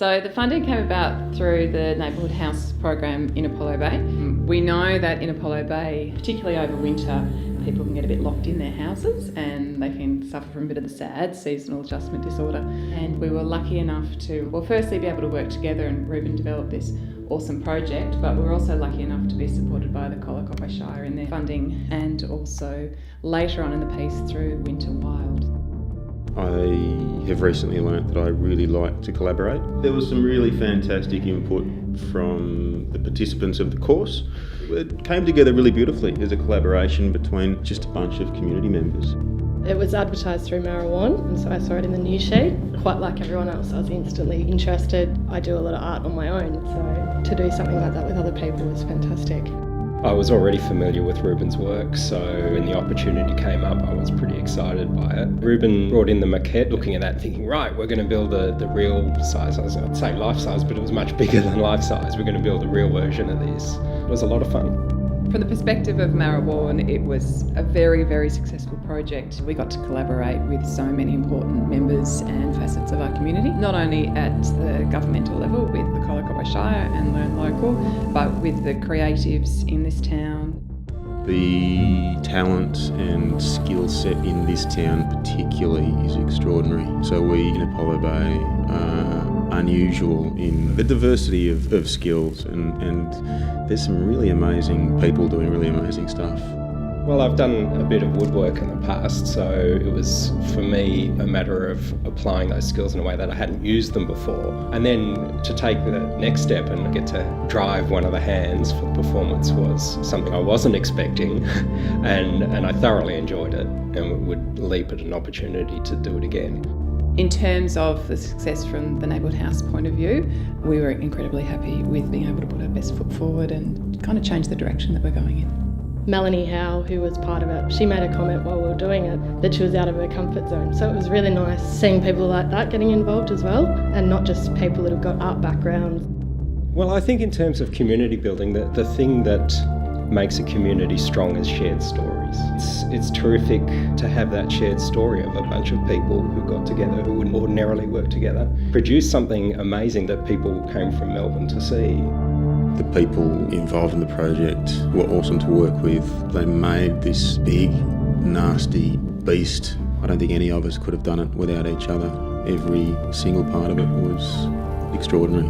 So the funding came about through the Neighbourhood House program in Apollo Bay. We know that in Apollo Bay, particularly over winter, people can get a bit locked in their houses and they can suffer from a bit of the SAD, seasonal adjustment disorder. And we were lucky enough to, well, firstly be able to work together, and Ruben developed this awesome project, but we were also lucky enough to be supported by the Colacopo Shire in their funding, and also later on in the piece through Winter Wild. I have recently learnt that I really like to collaborate. There was some really fantastic input from the participants of the course. It came together really beautifully as a collaboration between just a bunch of community members. It was advertised through Marijuana, and so I saw it in the news sheet. Quite like everyone else, I was instantly interested. I do a lot of art on my own, so to do something like that with other people was fantastic. I was already familiar with Ruben's work, so when the opportunity came up, I was pretty excited by it. Ruben brought in the maquette, looking at that and thinking, right, we're going to build the real size. I'd say life size, but it was much bigger than life size. We're going to build a real version of this. It was a lot of fun. From the perspective of Marrawarn, it was a very, very successful project. We got to collaborate with so many important members and facets of our community, not only at the governmental level with the Colacopo Shire and Learn Local, but with the creatives in this town. The talent and skill set in this town particularly is extraordinary. So we in Apollo Bay are unusual in the diversity of skills, and there's some really amazing people doing really amazing stuff. Well, I've done a bit of woodwork in the past, so it was for me a matter of applying those skills in a way that I hadn't used them before. And then to take the next step and get to drive one of the hands for the performance was something I wasn't expecting, and I thoroughly enjoyed it and would leap at an opportunity to do it again. In terms of the success from the Neighbourhood House point of view, we were incredibly happy with being able to put our best foot forward and kind of change the direction that we're going in. Melanie Howe, who was part of it, she made a comment while we were doing it that she was out of her comfort zone. So it was really nice seeing people like that getting involved as well, and not just people that have got art backgrounds. Well, I think in terms of community building, the thing that makes a community strong is shared stories. It's terrific to have that shared story of a bunch of people who got together who wouldn't ordinarily work together, produce something amazing that people came from Melbourne to see. The people involved in the project were awesome to work with. They made this big, nasty beast. I don't think any of us could have done it without each other. Every single part of it was extraordinary.